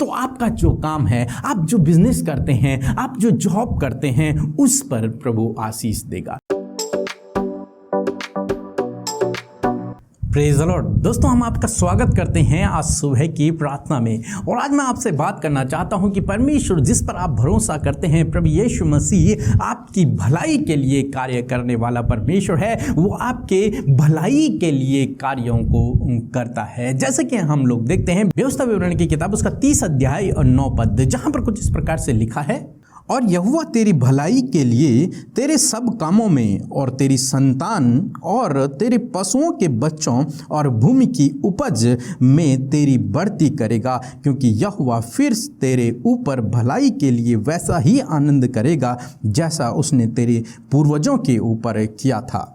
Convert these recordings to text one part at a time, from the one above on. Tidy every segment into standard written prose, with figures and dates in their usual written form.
तो आपका जो काम है, आप जो बिजनेस करते हैं, आप जो जॉब करते हैं, उस पर प्रभु आशीष देगा। Praise the Lord. दोस्तों, हम आपका स्वागत करते हैं आज सुबह की प्रार्थना में। और आज मैं आपसे बात करना चाहता हूं कि परमेश्वर जिस पर आप भरोसा करते हैं, प्रभु यीशु मसीह, आपकी भलाई के लिए कार्य करने वाला परमेश्वर है। वो आपके भलाई के लिए कार्यों को करता है। जैसे कि हम लोग देखते हैं व्यवस्था विवरण की किताब उसका 30 अध्याय और 9 पद, जहां पर कुछ इस प्रकार से लिखा है, और यहोवा तेरी भलाई के लिए तेरे सब कामों में और तेरी संतान और तेरे पशुओं के बच्चों और भूमि की उपज में तेरी बढ़ती करेगा, क्योंकि यहोवा फिर तेरे ऊपर भलाई के लिए वैसा ही आनंद करेगा जैसा उसने तेरे पूर्वजों के ऊपर किया था।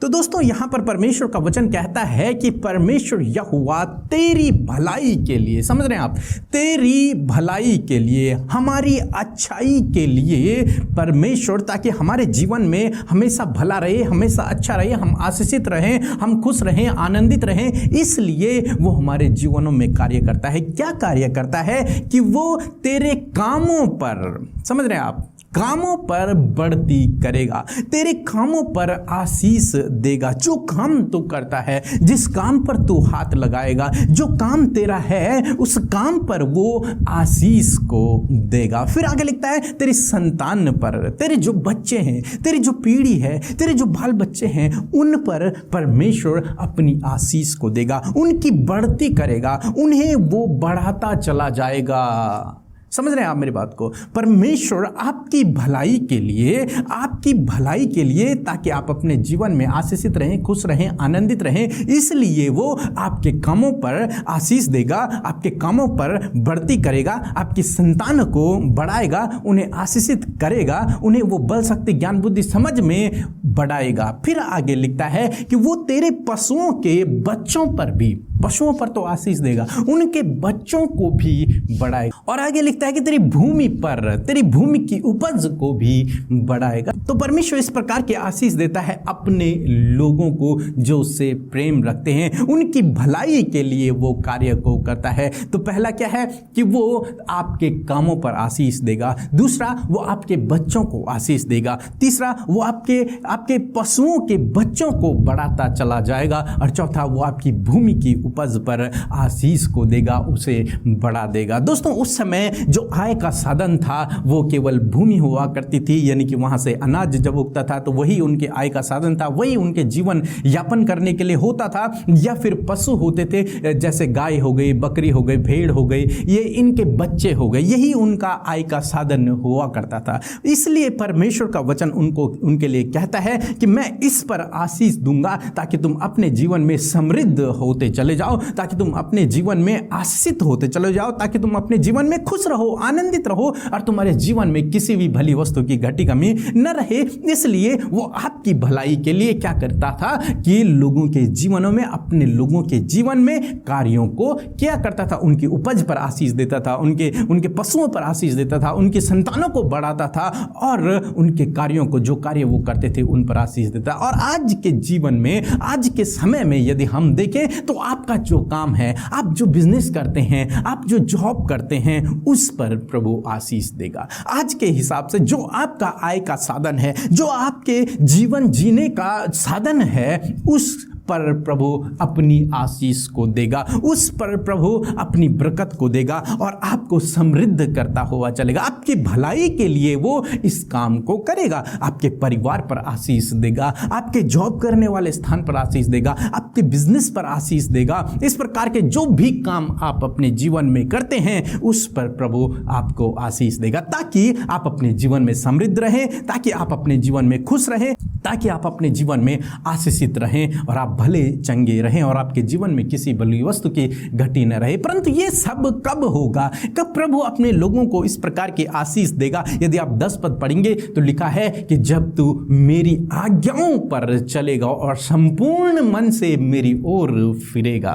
तो दोस्तों, यहां पर परमेश्वर का वचन कहता है कि परमेश्वर यहोवा तेरी भलाई के लिए, समझ रहे हैं आप, तेरी भलाई के लिए, हमारी अच्छाई के लिए परमेश्वर, ताकि हमारे जीवन में हमेशा भला रहे, हमेशा अच्छा रहे, हम आशीषित रहें, हम खुश रहें, आनंदित रहें, इसलिए वो हमारे जीवनों में कार्य करता है। क्या कार्य करता है? कि वो तेरे कामों पर, समझ रहे हैं आप, कामों पर बढ़ती करेगा, तेरे कामों पर आशीष देगा। जो काम तू करता है, जिस काम पर तू हाथ लगाएगा, जो काम तेरा है, उस काम पर वो आशीष को देगा। फिर आगे लिखता है, तेरी संतान पर, तेरे जो बच्चे हैं, तेरी जो पीढ़ी है, तेरे जो बाल बच्चे हैं, उन पर परमेश्वर अपनी आशीष को देगा, उनकी बढ़ती करेगा, उन्हें वो बढ़ाता चला जाएगा। समझ रहे हैं आप मेरी बात को? परमेश्वर आपकी भलाई के लिए, आपकी भलाई के लिए, ताकि आप अपने जीवन में आशीषित रहें, खुश रहें, आनंदित रहें, इसलिए वो आपके कामों पर आशीष देगा, आपके कामों पर बढ़ती करेगा, आपकी संतान को बढ़ाएगा, उन्हें आशीषित करेगा, उन्हें वो बल, शक्ति, ज्ञान, बुद्धि, समझ में बढ़ाएगा। फिर आगे लिखता है कि वो तेरे पशुओं के बच्चों पर भी, पशुओं पर तो आशीष देगा, उनके बच्चों को भी बढ़ाएगा। और आगे लिखता है कि तेरी भूमि पर, तेरी भूमि की उपज को भी बढ़ाएगा। तो परमेश्वर इस प्रकार की आशीष देता है अपने लोगों को जो उससे प्रेम रखते हैं, उनकी भलाई के लिए वो कार्य को करता है। तो पहला क्या है कि वो आपके कामों पर आशीष देगा, दूसरा वो आपके बच्चों को आशीष देगा, तीसरा वो आपके पशुओं के बच्चों को बढ़ाता चला जाएगा, और चौथा वो आपकी भूमि की उपज पर आशीष को देगा, उसे बढ़ा देगा। दोस्तों, उस समय जो आय का साधन था वो केवल भूमि हुआ करती थी, यानी कि वहां से अनाज जब उगता था तो वही उनके आय का साधन था, वही उनके जीवन यापन करने के लिए होता था। या फिर पशु होते थे, जैसे गाय हो गई, बकरी हो गई, भेड़ हो गई, ये इनके बच्चे हो गए, यही उनका आय का साधन हुआ करता था। इसलिए परमेश्वर का वचन उनके लिए कहता है कि मैं इस पर आशीष दूंगा, ताकि तुम अपने जीवन में समृद्ध होते चले जाओ, ताकि तुम अपने जीवन में आशीषित होते चले जाओ, ताकि तुम अपने जीवन में खुश रहो, आनंदित रहो, और तुम्हारे जीवन में किसी भी भली वस्तु की घटी कमी न रहे। इसलिए वो आपकी भलाई के लिए क्या करता था कि लोगों के जीवनों में, अपने लोगों के जीवन में कार्यों को क्या करता था, उनकी उपज पर आशीष देता था, उनके पशुओं पर आशीष देता था, उनकी संतानों को बढ़ाता था, और उनके कार्यों को, जो कार्य वो करते थे, उन पर आशीष देता। और आज के जीवन में, आज के समय में यदि हम देखें तो आपका जो काम है, आप जो बिजनेस करते हैं, आप जो जॉब करते हैं, उस पर प्रभु आशीष देगा। आज के हिसाब से जो आपका आय का साधन है, जो आपके जीवन जीने का साधन है, उस पर प्रभु अपनी आशीष को देगा, उस पर प्रभु अपनी बरकत को देगा, और आपको समृद्ध करता हुआ चलेगा। आपकी भलाई के लिए वो इस काम को करेगा। आपके परिवार पर आशीष देगा, आपके जॉब करने वाले स्थान पर आशीष देगा, आपके बिजनेस पर आशीष देगा। इस प्रकार के जो भी काम आप अपने जीवन में करते हैं, उस पर प्रभु आपको आशीष देगा, ताकि आप अपने जीवन में समृद्ध रहें, ताकि आप अपने जीवन में खुश रहें, ताकि आप अपने जीवन में आशीषित रहें, और आप भले चंगे रहें, और आपके जीवन में किसी भली वस्तु की घटी न रहे। परंतु ये सब कब होगा? कब प्रभु अपने लोगों को इस प्रकार की आशीष देगा? यदि आप 10 पद पढ़ेंगे तो लिखा है कि जब तू मेरी आज्ञाओं पर चलेगा और संपूर्ण मन से मेरी ओर फिरेगा।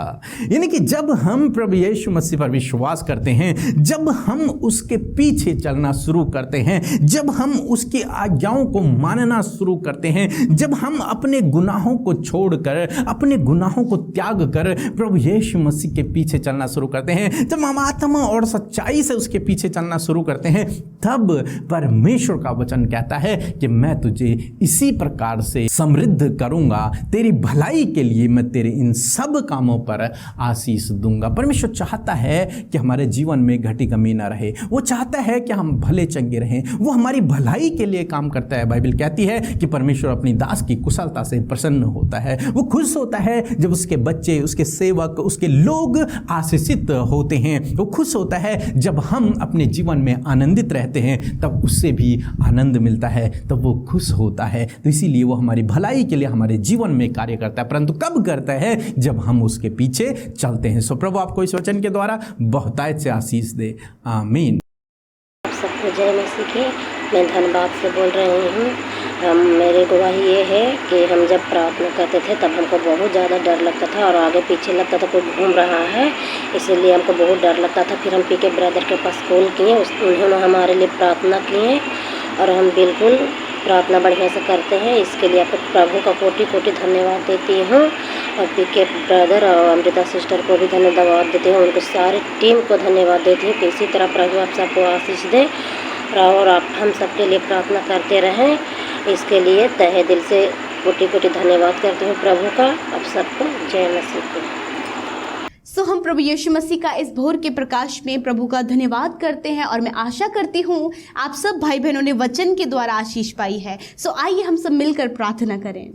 यानी कि जब हम प्रभु यीशु मसीह पर विश्वास करते हैं, जब हम उसके पीछे चलना शुरू करते हैं, जब हम उसकी आज्ञाओं को मानना शुरू करते हैं, हैं, जब हम अपने गुनाहों को छोड़कर, अपने गुनाहों को त्याग कर प्रभु यीशु मसीह के पीछे चलना शुरू करते हैं, जब हम आत्मा और सच्चाई से उसके पीछे चलना शुरू करते हैं, तब परमेश्वर का वचन कहता है कि मैं तुझे इसी प्रकार से समृद्ध करूंगा, तेरी भलाई के लिए मैं तेरे इन सब कामों पर आशीष दूंगा। परमेश्वर चाहता है कि हमारे जीवन में घटी कमी ना रहे, वो चाहता है कि हम भले चंगे रहें, वो हमारी भलाई के लिए काम करता है। बाइबल कहती है कि परमेश्वर अपनी दास की कुशलता से प्रसन्न होता है, वो खुश होता है जब उसके बच्चे, उसके सेवक, उसके लोग आशीषित होते हैं। वो खुश होता है जब हम अपने जीवन में आनंदित रहते हैं, तब उससे भी आनंद मिलता है, तब वो खुश होता है। तो इसीलिए वो हमारी भलाई के लिए हमारे जीवन में कार्य करता है, परंतु कब करता है? जब हम उसके पीछे चलते हैं। सो प्रभु आपको इस वचन के द्वारा बहुतायत से आशीष दे। आमीन। आप सबको जय मसीह की। मैं धनबाद से बोल रही हूँ। मेरी गवाही ये है कि हम जब प्रार्थना करते थे तब हमको बहुत ज़्यादा डर लगता था और आगे पीछे लगता था कोई घूम रहा है, इसीलिए हमको बहुत डर लगता था। फिर हम पीके ब्रदर के पास कॉल किए, उन्होंने हमारे लिए प्रार्थना किए और हम बिल्कुल प्रार्थना बढ़िया से करते हैं। इसके लिए आपको प्रभु का कोटि कोटि धन्यवाद देती हूँ और पीके ब्रदर और अमृता सिस्टर को भी धन्यवाद देती हूँ, उनको सारी टीम को धन्यवाद देती हूँ कि इसी तरह प्रभु आप सबको आशीष दे और आप हम सबके लिए प्रार्थना करते रहें। इसके लिए तहे दिल से कोटि कोटि धन्यवाद करती हूँ प्रभु का। आप सबको जय मसीह की। सो हम प्रभु यीशु मसीह का इस भोर के प्रकाश में प्रभु का धन्यवाद करते हैं और मैं आशा करती हूँ आप सब भाई बहनों ने वचन के द्वारा आशीष पाई है। सो आइए हम सब मिलकर प्रार्थना करें।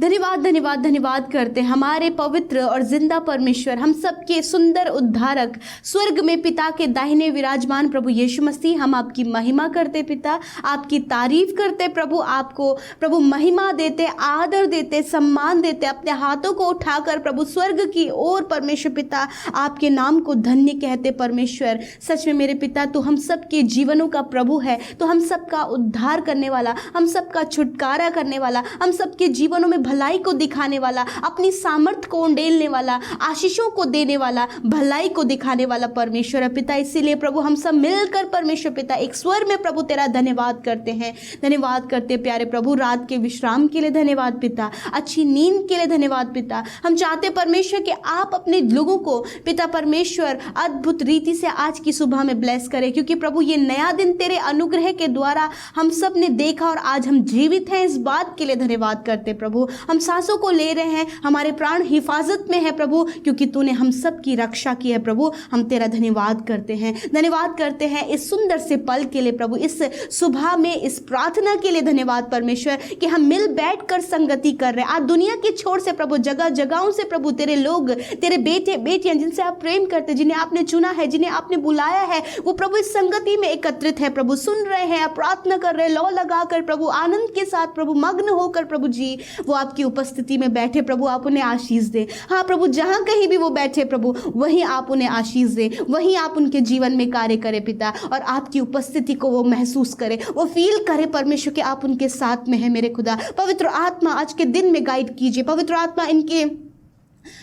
धन्यवाद धन्यवाद धन्यवाद करते हैं हमारे पवित्र और जिंदा परमेश्वर, हम सबके सुंदर उद्धारक, स्वर्ग में पिता के दाहिने विराजमान प्रभु यीशु मसीह। हम आपकी महिमा करते पिता, आपकी तारीफ करते प्रभु, आपको प्रभु महिमा देते, आदर देते, सम्मान देते, अपने हाथों को उठाकर प्रभु स्वर्ग की ओर परमेश्वर पिता आपके नाम को धन्य कहते। परमेश्वर सच में मेरे पिता तो हम सबके जीवनों का प्रभु है, तो हम सबका उद्धार करने वाला, हम सबका छुटकारा करने वाला, हम सबके जीवनों में भलाई को दिखाने वाला, अपनी सामर्थ्य को उंडेलने वाला, आशीषों को देने वाला, भलाई को दिखाने वाला परमेश्वर है पिता। इसीलिए प्रभु हम सब मिलकर परमेश्वर पिता एक स्वर में प्रभु तेरा धन्यवाद करते हैं। धन्यवाद करते प्यारे प्रभु रात के विश्राम के लिए धन्यवाद पिता, अच्छी नींद के लिए धन्यवाद पिता। हम चाहते परमेश्वर कि आप अपने लोगों को पिता परमेश्वर अद्भुत रीति से आज की सुबह में ब्लेस करें, क्योंकि प्रभु ये नया दिन तेरे अनुग्रह के द्वारा हम सब ने देखा और आज हम जीवित हैं। इस बात के लिए धन्यवाद करते प्रभु। हम सांसों को ले रहे हैं, हमारे प्राण हिफाजत में है प्रभु, क्योंकि तूने हम सब की रक्षा की है प्रभु। हम तेरा धन्यवाद करते हैं, धन्यवाद करते हैं इस सुंदर से पल के लिए प्रभु, इस सुबह में इस प्रार्थना के लिए धन्यवाद परमेश्वर कि हम मिल बैठ कर संगति कर रहे हैं। आज दुनिया के छोर से प्रभु, जगह जगहों से प्रभु तेरे लोग, तेरे बेटे बेटियां जिनसे आप प्रेम करते, जिन्हें आपने चुना है, जिन्हें आपने बुलाया है, वो प्रभु इस संगति में एकत्रित है प्रभु, सुन रहे हैं, प्रार्थना कर रहे हैं, लौ लगाकर प्रभु आनंद के साथ प्रभु मग्न होकर प्रभु जी वो आपकी उपस्थिति में बैठे प्रभु। आप उन्हें आशीष दे। हाँ प्रभु, जहां कहीं भी वो बैठे प्रभु वहीं आप उन्हें आशीष दे, वहीं आप उनके जीवन में कार्य करें पिता, और आपकी उपस्थिति को वो महसूस करे, वो फील करे परमेश्वर कि आप उनके साथ में है मेरे खुदा। पवित्र आत्मा आज के दिन में गाइड कीजिए। पवित्र आत्मा इनके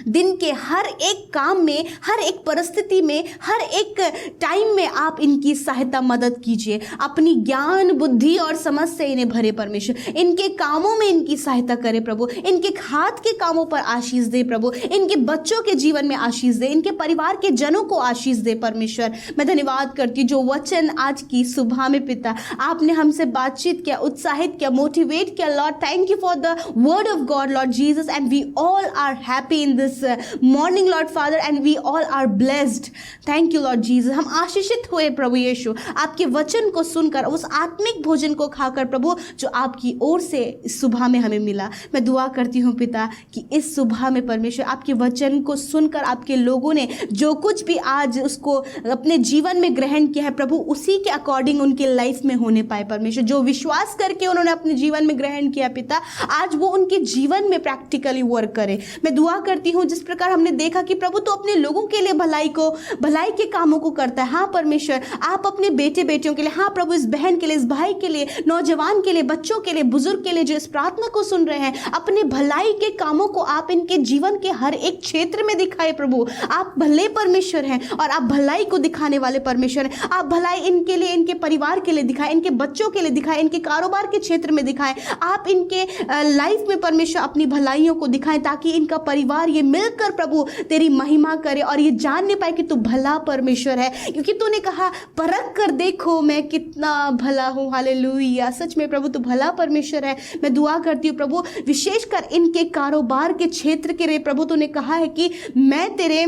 दिन के हर एक काम में, हर एक परिस्थिति में, हर एक टाइम में आप इनकी सहायता मदद कीजिए। अपनी ज्ञान बुद्धि और समझ से इन्हें भरे परमेश्वर। इनके कामों में इनकी सहायता करे प्रभु, इनके हाथ के कामों पर आशीष दे प्रभु, इनके बच्चों के जीवन में आशीष दे, इनके परिवार के जनों को आशीष दे परमेश्वर। मैं धन्यवाद करती हूँ जो वचन आज की सुबह में पिता आपने हमसे बातचीत किया, उत्साहित किया, मोटिवेट किया Lord. Thank you for the word of God Lord Jesus, and we all are happy in this morning Lord Father, and we all are blessed. Thank you Lord Jesus। हम आशीषित हुए प्रभु यीशु आपके वचन को सुनकर, उस आत्मिक भोजन को खाकर प्रभु जो आपकी ओर से इस सुबह में हमें मिला। मैं दुआ करती हूँ पिता कि इस सुबह में परमेश्वर आपके वचन को सुनकर आपके लोगों ने जो कुछ भी आज उसको अपने जीवन में ग्रहण किया है प्रभु, उसी के अकॉर्डिंग उनके लाइफ में होने पाए परमेश्वर। जो विश्वास करके उन्होंने अपने जीवन में ग्रहण किया पिता, आज वो उनके जीवन में प्रैक्टिकली वर्क करे। मैं दुआ करती हूँ जिस प्रकार हमने देखा कि प्रभु तो अपने लोगों के लिए भलाई के कामों को करता है। हाँ परमेश्वर आप अपने बेटे बेटियों के लिए, हाँ प्रभु इस बहन के लिए, इस भाई के लिए, नौजवान के लिए, बच्चों के लिए, बुजुर्ग के लिए जो इस प्रार्थना को सुन रहे हैं, अपने भलाई के कामों को आप इनके जीवन के हर एक क्षेत्र में दिखाए प्रभु। आप भले परमेश्वर हैं और आप भलाई को दिखाने वाले परमेश्वर हैं। आप भलाई इनके लिए, इनके परिवार के लिए दिखाएं, इनके बच्चों के लिए दिखाएं, इनके कारोबार के क्षेत्र में दिखाएं। आप इनके लाइफ में परमेश्वर अपनी भलाइयों को दिखाएं ताकि इनका परिवार ये मिलकर प्रभु तेरी महिमा करे और ये जानने पाए कि तू भला परमेश्वर है, क्योंकि तूने कहा परख कर देखो मैं कितना भला हूँ। हालेलुया, सच में प्रभु तू भला परमेश्वर है। मैं दुआ करती हूँ प्रभु विशेषकर इनके कारोबार के क्षेत्र के लिए प्रभु तूने कहा है कि मैं तेरे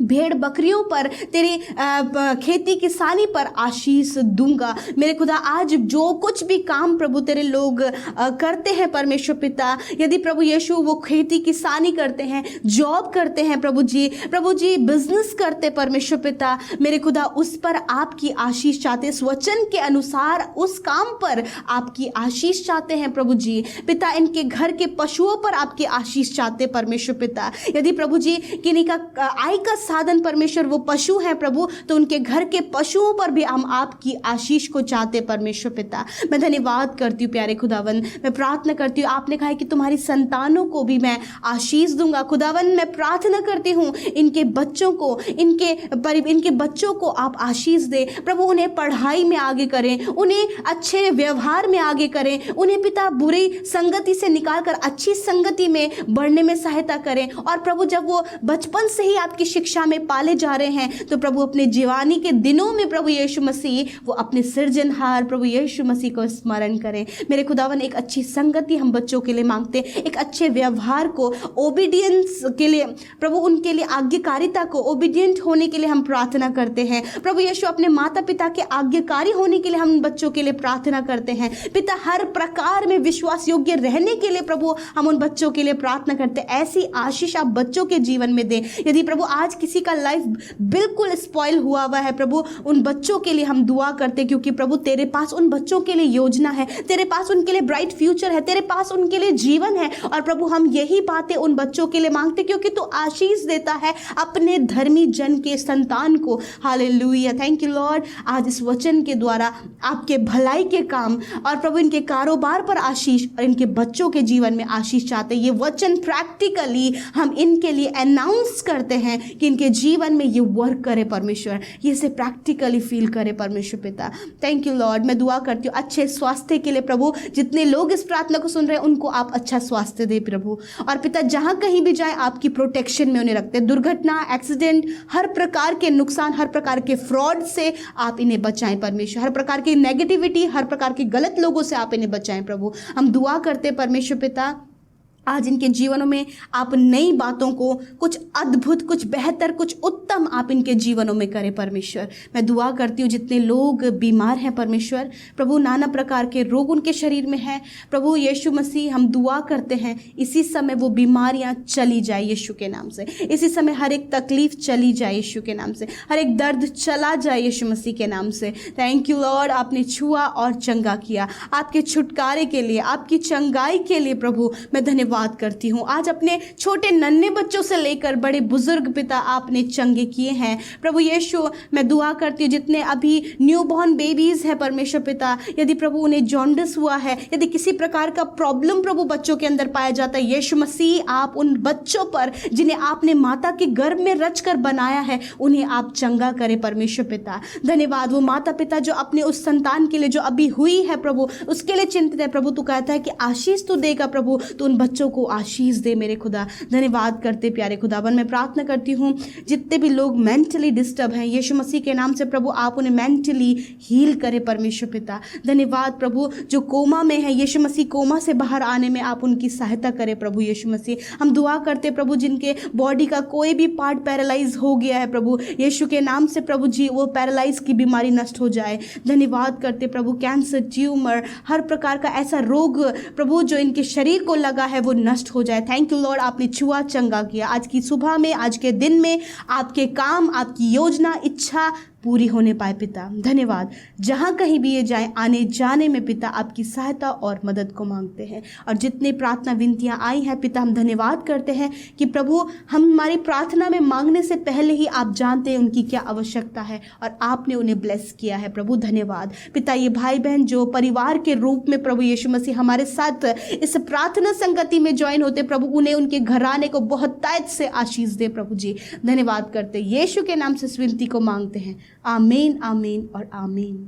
भेड़ बकरियों पर, तेरी खेती किसानी पर आशीष दूंगा। मेरे खुदा आज जो कुछ भी काम प्रभु तेरे लोग करते हैं परमेश्वर पिता, यदि प्रभु यीशु वो खेती किसानी करते हैं, जॉब करते हैं प्रभु जी बिजनेस करते परमेश्वर पिता, मेरे खुदा उस पर आपकी आशीष चाहते, इस वचन के अनुसार उस काम पर आपकी आशीष चाहते हैं प्रभु जी पिता। इनके घर के पशुओं पर आपकी आशीष चाहते परमेश्वर पिता। यदि प्रभु जी किन्हीं का आय का साधन परमेश्वर वो पशु है प्रभु, तो उनके घर के पशुओं पर भी हम आपकी आशीष को चाहते परमेश्वर पिता। मैं धन्यवाद करती हूँ प्यारे खुदावन, मैं प्रार्थना करती हूँ, आपने कहा है कि तुम्हारी संतानों को भी मैं आशीष दूंगा। खुदावन मैं प्रार्थना करती हूँ इनके बच्चों को, इनके बच्चों को आप आशीष दे प्रभु, उन्हें पढ़ाई में आगे करें, उन्हें अच्छे व्यवहार में आगे करें, उन्हें पिता बुरी संगति से निकालकर अच्छी संगति में बढ़ने में सहायता करें। और प्रभु जब वो बचपन से ही आपकी शिक्षा में पाले जा रहे हैं तो प्रभु अपने जवानी के दिनों में प्रभु यीशु मसीह वो अपने सृजनहार प्रभु यीशु मसीह को स्मरण करें। मेरे खुदावन एक अच्छी संगति हम बच्चों के लिए मांगते हैं, एक अच्छे व्यवहार को, ओबीडियंस के लिए प्रभु, उनके लिए आज्ञाकारिता को, ओबीडियंट होने के लिए हम प्रार्थना करते हैं प्रभु यीशु। अपने माता पिता के आज्ञाकारी होने के लिए हम बच्चों के लिए प्रार्थना करते हैं पिता। हर प्रकार में विश्वास योग्य रहने के लिए प्रभु हम उन बच्चों के लिए प्रार्थना करते हैं। ऐसी आशीष आप बच्चों के जीवन में दें। यदि प्रभु आज किसी का लाइफ बिल्कुल स्पॉइल हुआ है प्रभु, उन बच्चों के लिए हम दुआ करते, क्योंकि प्रभु तेरे पास उन बच्चों के लिए योजना है, तेरे पास उनके लिए ब्राइट फ्यूचर है, तेरे पास उनके लिए जीवन है। और प्रभु हम यही बातें उन बच्चों के लिए मांगते, क्योंकि तू आशीष देता है अपने धर्मी जन के संतान को। Hallelujah, thank you Lord. आज इस वचन के द्वारा आपके भलाई के काम और प्रभु इनके कारोबार पर आशीष और इनके बच्चों के जीवन में आशीष चाहते। ये वचन प्रैक्टिकली हम इनके लिए अनाउंस करते हैं कि इनके जीवन में ये वर्क करे परमेश्वर, ये से प्रैक्टिकली फील करे परमेश्वर पिता। Thank you Lord. मैं दुआ करती हूँ अच्छे स्वास्थ्य के लिए प्रभु, जितने लोग इस प्रार्थना को सुन रहे हैं उनको आप अच्छा स्वास्थ्य दे प्रभु। और पिता जहाँ कहीं भी जाए आपकी प्रोटेक्शन में उन्हें रखते, दुर्घटना, एक्सीडेंट, हर प्रकार के नुकसान, हर प्रकार के फ्रॉड से आप इन्हें बचाएं परमेश्वर, हर प्रकार की नेगेटिविटी, हर प्रकार के गलत लोगों से आप इन्हें बचाएं प्रभु। हम दुआ करते परमेश्वर पिता आज इनके जीवनों में आप नई बातों को, कुछ अद्भुत, कुछ बेहतर, कुछ उत्तम आप इनके जीवनों में करें परमेश्वर। मैं दुआ करती हूँ जितने लोग बीमार हैं परमेश्वर प्रभु, नाना प्रकार के रोग उनके शरीर में हैं प्रभु यीशु मसीह, हम दुआ करते हैं इसी समय वो बीमारियाँ चली जाए यीशु के नाम से। इसी समय हर एक तकलीफ चली जाए यीशु के नाम से, हर एक दर्द चला जाए यीशु मसीह के नाम से। थैंक यू लॉर्ड, आपने छुआ और चंगा किया। आपके छुटकारे के लिए, आपकी चंगाई के लिए प्रभु मैं धन्यवाद करती हूँ। आज अपने छोटे नन्हे बच्चों से लेकर बड़े बुजुर्ग पिता आपने चंगे किए हैं प्रभु यीशु। मैं दुआ करती हूँ जितने अभी न्यू बॉर्न बेबीज हैं परमेश्वर पिता, यदि प्रभु उन्हें जॉन्डिस हुआ है, यदि किसी प्रकार का प्रॉब्लम प्रभु बच्चों के अंदर पाया जाता है, यीशु मसीह आप उन बच्चों पर जिन्हें आपने माता के गर्भ में रचकर बनाया है उन्हें आप चंगा करें परमेश्वर पिता। धन्यवाद। वो माता पिता जो अपने उस संतान के लिए जो अभी हुई है प्रभु उसके लिए चिंतित है प्रभु, तू कहता है कि आशीष तू देगा प्रभु, तो उन बच्चों को आशीष दे मेरे खुदा। धन्यवाद करते प्यारे खुदावन। मैं प्रार्थना करती हूँ जितने भी लोग मेंटली डिस्टर्ब हैं यीशु मसीह के नाम से प्रभु आप उन्हें मेंटली हील करें परमेश्वर पिता। धन्यवाद प्रभु जो कोमा में है यीशु मसीह, कोमा से बाहर आने में आप उनकी सहायता करें प्रभु यीशु मसीह। हम दुआ करते प्रभु जिनके बॉडी का कोई भी पार्ट पैरालाइज हो गया है प्रभु यीशु के नाम से प्रभु जी वो पैरालाइज की बीमारी नष्ट हो जाए। धन्यवाद करते प्रभु कैंसर, ट्यूमर, हर प्रकार का ऐसा रोग प्रभु जो इनके शरीर को लगा है वो नष्ट हो जाए। थैंक यू लॉर्ड, आपने छुआ चंगा किया। आज की सुबह में, आज के दिन में आपके काम, आपकी योजना, इच्छा पूरी होने पाए पिता। धन्यवाद, जहाँ कहीं भी ये जाए आने जाने में पिता आपकी सहायता और मदद को मांगते हैं। और जितने प्रार्थना विनतियाँ आई हैं पिता, हम धन्यवाद करते हैं कि प्रभु हम हमारी प्रार्थना में मांगने से पहले ही आप जानते हैं उनकी क्या आवश्यकता है और आपने उन्हें ब्लेस किया है। प्रभु धन्यवाद पिता, ये भाई बहन जो परिवार के रूप में प्रभु यीशु मसीह हमारे साथ इस प्रार्थना संगति में ज्वाइन होते, प्रभु उन्हें उनके घराने को बहुत तायत से आशीष दे। प्रभु जी धन्यवाद करते, यीशु के नाम से इस विनती को मांगते हैं। आमीन, आमीन और आमीन।